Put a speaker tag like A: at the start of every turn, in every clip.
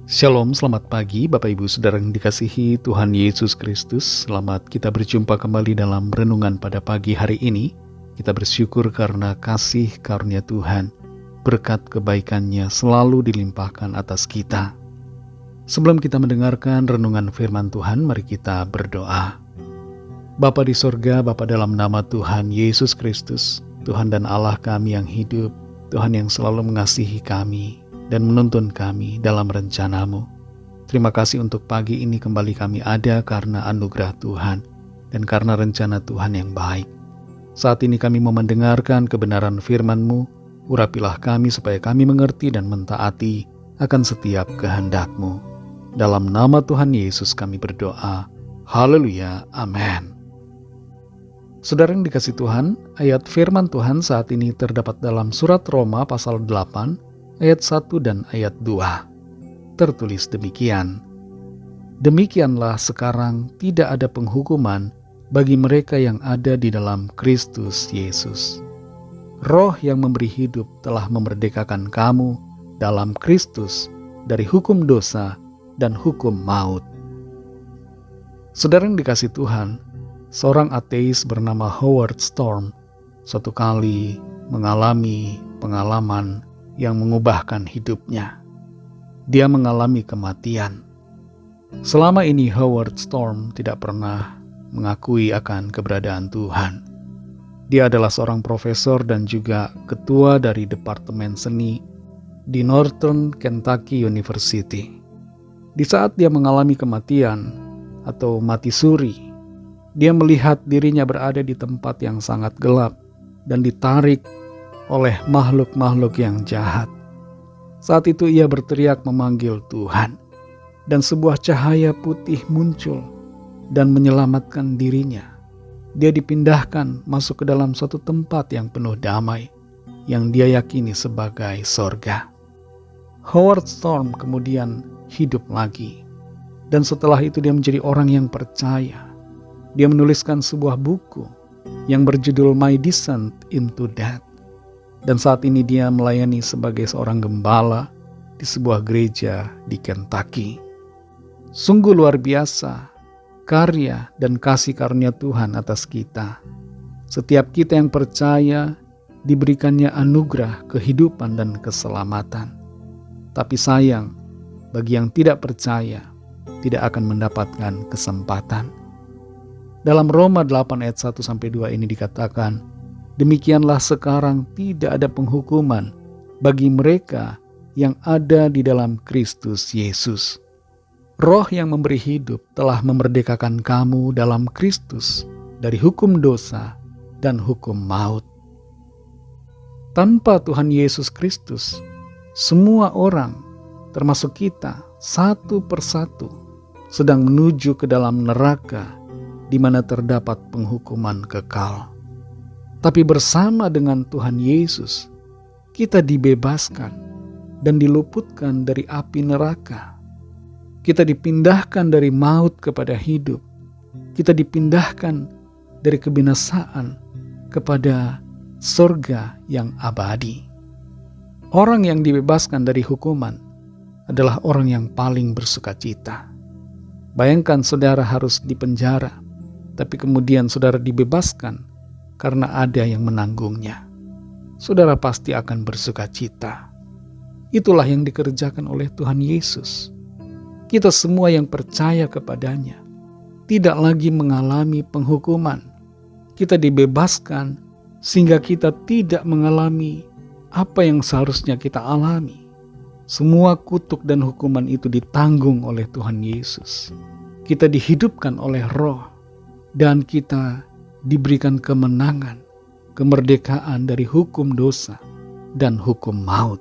A: Shalom, selamat pagi Bapak Ibu Saudara yang dikasihi Tuhan Yesus Kristus. Selamat kita berjumpa kembali dalam renungan pada pagi hari ini. Kita bersyukur karena kasih karunia Tuhan, berkat kebaikannya selalu dilimpahkan atas kita. Sebelum kita mendengarkan renungan firman Tuhan, mari kita berdoa. Bapa di sorga, Bapa dalam nama Tuhan Yesus Kristus, Tuhan dan Allah kami yang hidup, Tuhan yang selalu mengasihi kami dan menuntun kami dalam rencana-Mu. Terima kasih untuk pagi ini kembali kami ada karena anugerah Tuhan dan karena rencana Tuhan yang baik. Saat ini kami mau mendengarkan kebenaran firman-Mu, urapilah kami supaya kami mengerti dan mentaati akan setiap kehendak-Mu. Dalam nama Tuhan Yesus kami berdoa. Haleluya, amin. Saudara yang dikasih Tuhan, ayat firman Tuhan saat ini terdapat dalam surat Roma pasal 8, ayat 1 dan ayat 2. Tertulis demikian. Demikianlah sekarang tidak ada penghukuman bagi mereka yang ada di dalam Kristus Yesus. Roh yang memberi hidup telah memerdekakan kamu dalam Kristus dari hukum dosa dan hukum maut. Saudara yang dikasih Tuhan, seorang ateis bernama Howard Storm suatu kali mengalami pengalaman yang mengubahkan hidupnya. Dia mengalami kematian. Selama ini Howard Storm tidak pernah mengakui akan keberadaan Tuhan. Dia adalah seorang profesor dan juga ketua dari Departemen Seni di Northern Kentucky University. Di saat dia mengalami kematian atau mati suri, dia melihat dirinya berada di tempat yang sangat gelap dan ditarik oleh makhluk-makhluk yang jahat. Saat itu ia berteriak memanggil Tuhan, dan sebuah cahaya putih muncul dan menyelamatkan dirinya. Dia dipindahkan masuk ke dalam suatu tempat yang penuh damai, yang dia yakini sebagai sorga. Howard Storm kemudian hidup lagi, dan setelah itu dia menjadi orang yang percaya. Dia menuliskan sebuah buku yang berjudul My Descent into Death. Dan saat ini dia melayani sebagai seorang gembala di sebuah gereja di Kentucky. Sungguh luar biasa karya dan kasih karunia Tuhan atas kita. Setiap kita yang percaya diberikannya anugerah kehidupan dan keselamatan. Tapi sayang, bagi yang tidak percaya tidak akan mendapatkan kesempatan. Dalam Roma 8 ayat 1-2 ini dikatakan, demikianlah sekarang tidak ada penghukuman bagi mereka yang ada di dalam Kristus Yesus. Roh yang memberi hidup telah memerdekakan kamu dalam Kristus dari hukum dosa dan hukum maut. Tanpa Tuhan Yesus Kristus, semua orang, termasuk kita, satu persatu, sedang menuju ke dalam neraka di mana terdapat penghukuman kekal. Tapi bersama dengan Tuhan Yesus, kita dibebaskan dan diluputkan dari api neraka. Kita dipindahkan dari maut kepada hidup. Kita dipindahkan dari kebinasaan kepada surga yang abadi. Orang yang dibebaskan dari hukuman adalah orang yang paling bersukacita. Bayangkan saudara harus dipenjara, tapi kemudian saudara dibebaskan karena ada yang menanggungnya. Saudara pasti akan bersukacita. Itulah yang dikerjakan oleh Tuhan Yesus. Kita semua yang percaya kepadanya tidak lagi mengalami penghukuman. Kita dibebaskan sehingga kita tidak mengalami apa yang seharusnya kita alami. Semua kutuk dan hukuman itu ditanggung oleh Tuhan Yesus. Kita dihidupkan oleh Roh dan kita diberikan kemenangan, kemerdekaan dari hukum dosa dan hukum maut.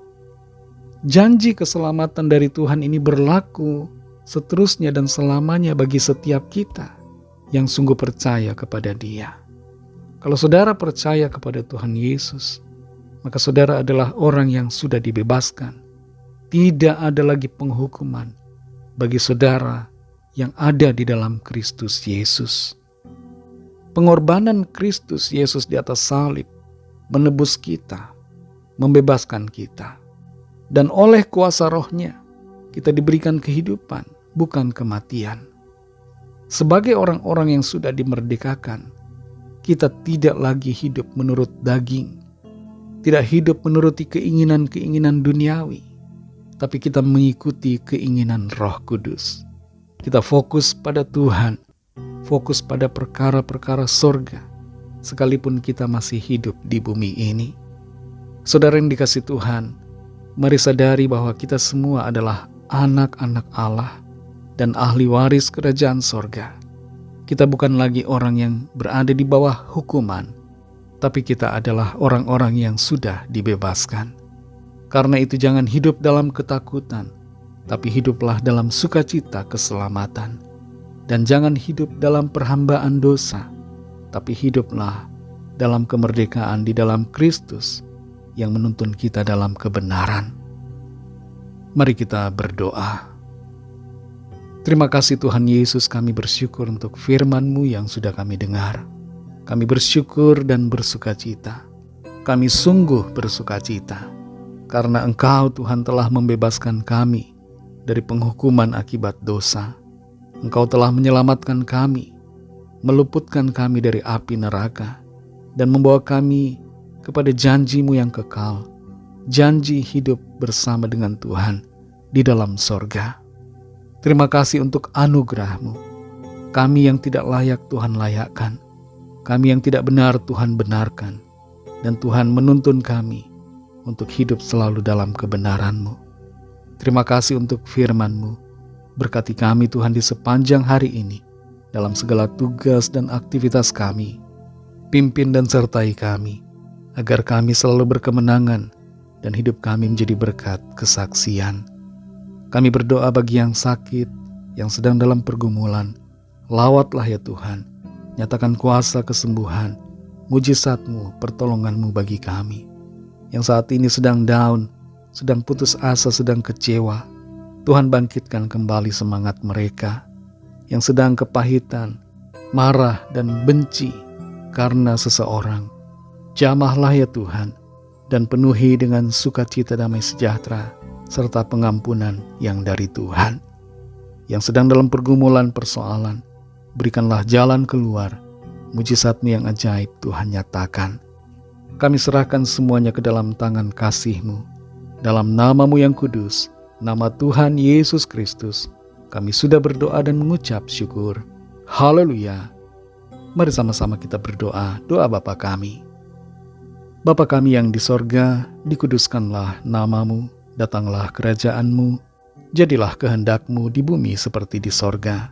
A: Janji keselamatan dari Tuhan ini berlaku seterusnya dan selamanya bagi setiap kita yang sungguh percaya kepada Dia. Kalau saudara percaya kepada Tuhan Yesus, maka saudara adalah orang yang sudah dibebaskan. Tidak ada lagi penghukuman bagi saudara yang ada di dalam Kristus Yesus. Pengorbanan Kristus Yesus di atas salib menebus kita, membebaskan kita. Dan oleh kuasa Roh-Nya, kita diberikan kehidupan, bukan kematian. Sebagai orang-orang yang sudah dimerdekakan, kita tidak lagi hidup menurut daging, tidak hidup menuruti keinginan-keinginan duniawi, tapi kita mengikuti keinginan Roh Kudus. Kita fokus pada Tuhan, fokus pada perkara-perkara sorga, sekalipun kita masih hidup di bumi ini. Saudara yang dikasihi Tuhan, mari sadari bahwa kita semua adalah anak-anak Allah dan ahli waris kerajaan sorga. Kita bukan lagi orang yang berada di bawah hukuman, tapi kita adalah orang-orang yang sudah dibebaskan. Karena itu jangan hidup dalam ketakutan, tapi hiduplah dalam sukacita keselamatan. Dan jangan hidup dalam perhambaan dosa, tapi hiduplah dalam kemerdekaan di dalam Kristus yang menuntun kita dalam kebenaran. Mari kita berdoa. Terima kasih Tuhan Yesus, kami bersyukur untuk firman-Mu yang sudah kami dengar. Kami bersyukur dan bersukacita. Kami sungguh bersukacita karena Engkau Tuhan telah membebaskan kami dari penghukuman akibat dosa. Engkau telah menyelamatkan kami, meluputkan kami dari api neraka, dan membawa kami kepada janji-Mu yang kekal, janji hidup bersama dengan Tuhan di dalam sorga. Terima kasih untuk anugerah-Mu. Kami yang tidak layak Tuhan layakkan, kami yang tidak benar Tuhan benarkan, dan Tuhan menuntun kami untuk hidup selalu dalam kebenaran-Mu. Terima kasih untuk firman-Mu. Berkati kami Tuhan di sepanjang hari ini, dalam segala tugas dan aktivitas kami. Pimpin dan sertai kami, agar kami selalu berkemenangan dan hidup kami menjadi berkat kesaksian. Kami berdoa bagi yang sakit, yang sedang dalam pergumulan. Lawatlah ya Tuhan, nyatakan kuasa kesembuhan, mujizat-Mu, pertolongan-Mu bagi kami. Yang saat ini sedang down, sedang putus asa, sedang kecewa, Tuhan bangkitkan kembali semangat mereka. Yang sedang kepahitan, marah dan benci karena seseorang, jamahlah ya Tuhan, dan penuhi dengan sukacita damai sejahtera, serta pengampunan yang dari Tuhan. Yang sedang dalam pergumulan persoalan, berikanlah jalan keluar, mujizat-Mu yang ajaib Tuhan nyatakan. Kami serahkan semuanya ke dalam tangan kasih-Mu. Dalam nama-Mu yang kudus, nama Tuhan Yesus Kristus, kami sudah berdoa dan mengucap syukur. Haleluya. Mari sama-sama kita berdoa, doa Bapa kami. Bapa kami yang di sorga, dikuduskanlah nama-Mu, datanglah kerajaan-Mu, jadilah kehendak-Mu di bumi seperti di sorga.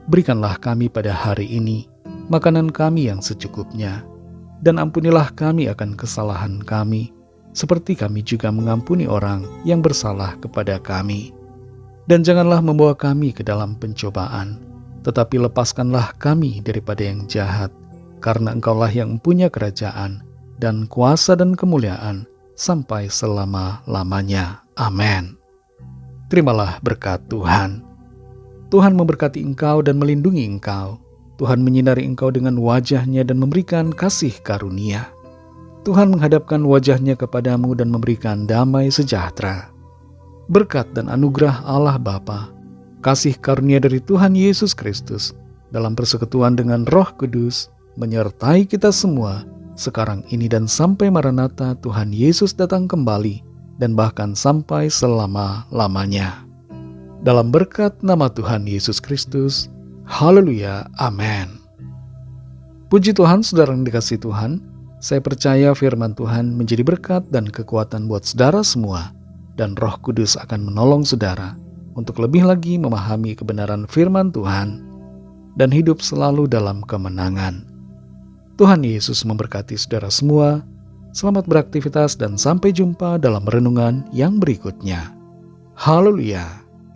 A: Berikanlah kami pada hari ini makanan kami yang secukupnya, dan ampunilah kami akan kesalahan kami, seperti kami juga mengampuni orang yang bersalah kepada kami. Dan janganlah membawa kami ke dalam pencobaan, tetapi lepaskanlah kami daripada yang jahat, karena Engkaulah yang mempunyai kerajaan, dan kuasa dan kemuliaan, sampai selama-lamanya. Amin. Terimalah berkat Tuhan. Tuhan memberkati engkau dan melindungi engkau. Tuhan menyinari engkau dengan wajah-Nya dan memberikan kasih karunia. Tuhan menghadapkan wajah-Nya kepadamu dan memberikan damai sejahtera. Berkat dan anugerah Allah Bapa, kasih karunia dari Tuhan Yesus Kristus, dalam persekutuan dengan Roh Kudus, menyertai kita semua, sekarang ini dan sampai Maranatha Tuhan Yesus datang kembali, dan bahkan sampai selama-lamanya. Dalam berkat nama Tuhan Yesus Kristus, haleluya, amin. Puji Tuhan, saudara yang dikasihi Tuhan, saya percaya firman Tuhan menjadi berkat dan kekuatan buat saudara semua, dan Roh Kudus akan menolong saudara untuk lebih lagi memahami kebenaran firman Tuhan, dan hidup selalu dalam kemenangan. Tuhan Yesus memberkati saudara semua. Selamat beraktivitas dan sampai jumpa dalam renungan yang berikutnya. Haleluya.